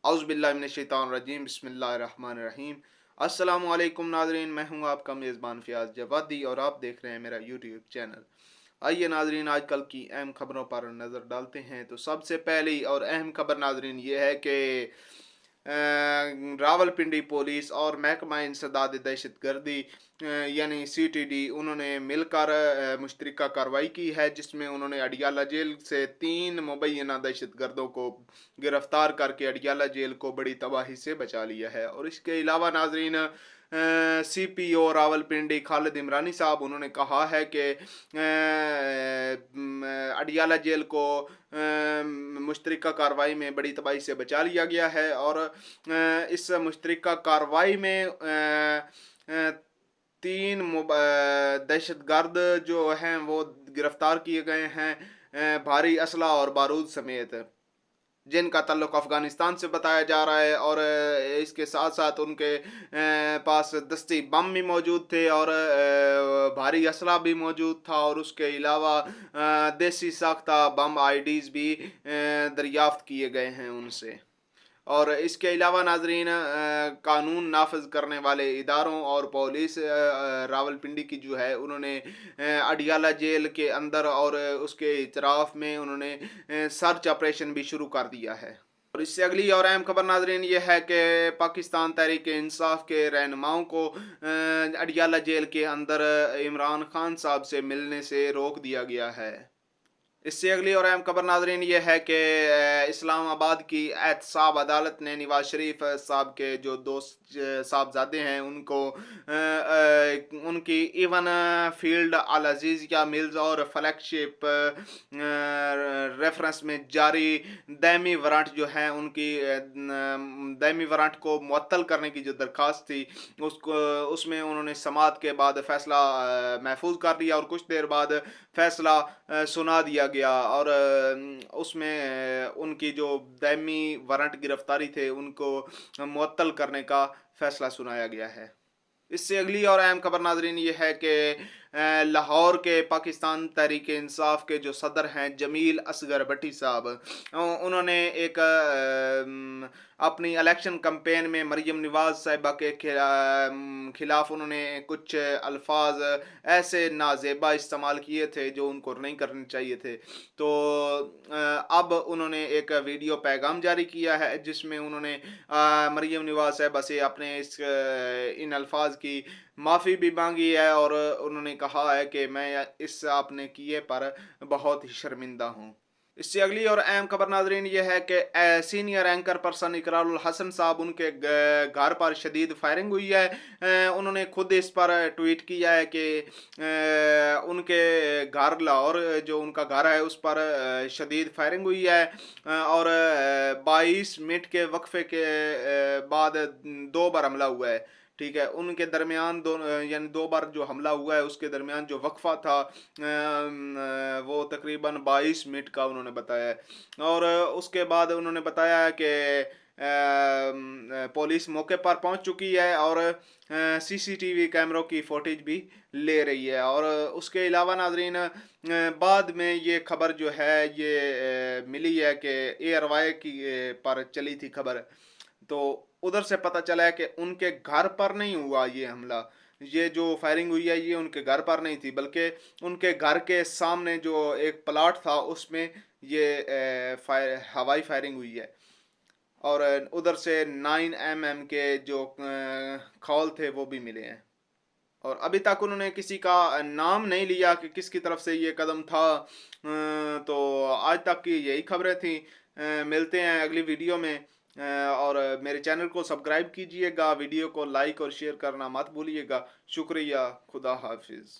औज़ुबिल्लाहि मिनश्शैतानिर्रजीम बिस्मिल्लाहिर्रहमानिर्रहीम। अस्सलामु अलैकुम नाज़रीन, मैं हूँ आपका मेज़बान फ़ियाज़ जवादी और आप देख रहे हैं मेरा यूट्यूब चैनल। आइए नाज़रीन, आजकल की अहम खबरों पर नज़र डालते हैं। तो सबसे पहली और अहम खबर नाज़रीन ये है कि रावलपिंडी पुलिस और महकमा इंसदाद दहशतगर्दी यानी CTD उन्होंने मिलकर मुश्तरका कार्रवाई की है, जिसमें उन्होंने अडियाला जेल से 3 मुबैना दहशतगर्दों को गिरफ्तार करके अडियाला जेल को बड़ी तबाही से बचा लिया है। और इसके अलावा नाजरीन CPO रावलपिंडी खालिद इमरानी साहब उन्होंने कहा है कि अडियाला जेल को मुश्तरका कार्रवाई में बड़ी तबाही से बचा लिया गया है। और इस मुश्तरका कार्रवाई में 3 दहशतगर्द जो हैं वो गिरफ्तार किए गए हैं, भारी असला और बारूद समेत, जिनका ताल्लुक अफ़गानिस्तान से बताया जा रहा है। और इसके साथ साथ उनके पास दस्ती बम भी मौजूद थे और भारी असला भी मौजूद था। और उसके अलावा देसी साख्ता बम IDs भी दरियाफ्त किए गए हैं उनसे। और इसके अलावा नाजरीन कानून नाफज करने वाले इदारों और पुलिस रावलपिंडी की जो है उन्होंने अडियाला जेल के अंदर और उसके इतराफ़ में उन्होंने सर्च ऑपरेशन भी शुरू कर दिया है। और इससे अगली और अहम खबर नाजरीन ये है कि पाकिस्तान तहरीक इंसाफ के रहनुमाओं को अडियाला जेल के अंदर इमरान खान साहब से मिलने से रोक दिया गया है। इससे अगली और अहम खबर नाजरीन ये है कि इस्लामाबाद की एहतसाब अदालत ने नवाज शरीफ साहब के जो दोस्त साहबजादे हैं उनको उनकी इवन फील्ड अल अजीज़िया मिल्स और फ्लैगशिप रेफरेंस में जारी दैमी वारंट जो है उनकी दैमी वारंट को मुअत्तल करने की जो दरख्वास्त थी उसको उसमें उन्होंने समाअत के बाद फैसला महफूज कर लिया और कुछ देर बाद फैसला सुना दिया गया। और उसमें उनकी जो दायमी वारंट गिरफ्तारी थे उनको मुअत्तल करने का फैसला सुनाया गया है। इससे अगली और अहम खबर नाजरीन ये है कि लाहौर के पाकिस्तान तहरीक इंसाफ के जो सदर हैं जमील असगर भट्टी साहब, उन्होंने एक अपनी इलेक्शन कैंपेन में मरीम नवाज साहिबा के खिलाफ उन्होंने कुछ अल्फाज ऐसे नाजेबा इस्तेमाल किए थे जो उनको नहीं करने चाहिए थे। तो अब उन्होंने एक वीडियो पैगाम जारी किया है जिसमें उन्होंने मरीम नवाज साहिबा से अपने इन अल्फाज की माफ़ी भी मांगी है और उन्होंने कहा है कि मैं इस आपने किए पर बहुत ही शर्मिंदा हूँ। इससे अगली और अहम खबर नाजरीन ये है कि senior anchor person Iqrarul Hassan sahab उनके घर पर शदीद फायरिंग हुई है। उन्होंने खुद इस पर ट्वीट किया है कि उनके घर लाहौर जो उनका घर है उस पर शदीद फायरिंग हुई है और 22 मिनट के वक्फे के बाद 2 बार हमला हुआ है। ठीक है, उनके दरमियान यानी 2 बार जो हमला हुआ है उसके दरमियान जो वक्फा था वो तकरीबन 22 मिनट का उन्होंने बताया है। और उसके बाद उन्होंने बताया है कि पुलिस मौके पर पहुंच चुकी है और CCTV कैमरों की फुटेज भी ले रही है। और उसके अलावा नाजरीन बाद में ये खबर जो है ये मिली है कि ARY की पर चली थी खबर, तो उधर से पता चला है कि उनके घर पर नहीं हुआ ये हमला। ये जो फायरिंग हुई है ये उनके घर पर नहीं थी बल्कि उनके घर के सामने जो एक प्लाट था उसमें ये हवाई फायरिंग हुई है। और उधर से 9mm के जो खौल थे वो भी मिले हैं। और अभी तक उन्होंने किसी का नाम नहीं लिया कि किसकी तरफ से ये कदम था। तो आज तक की यही खबरें थी। मिलते हैं अगली वीडियो में। और मेरे चैनल को सब्सक्राइब कीजिएगा, वीडियो को लाइक और शेयर करना मत भूलिएगा। शुक्रिया, खुदा हाफिज़।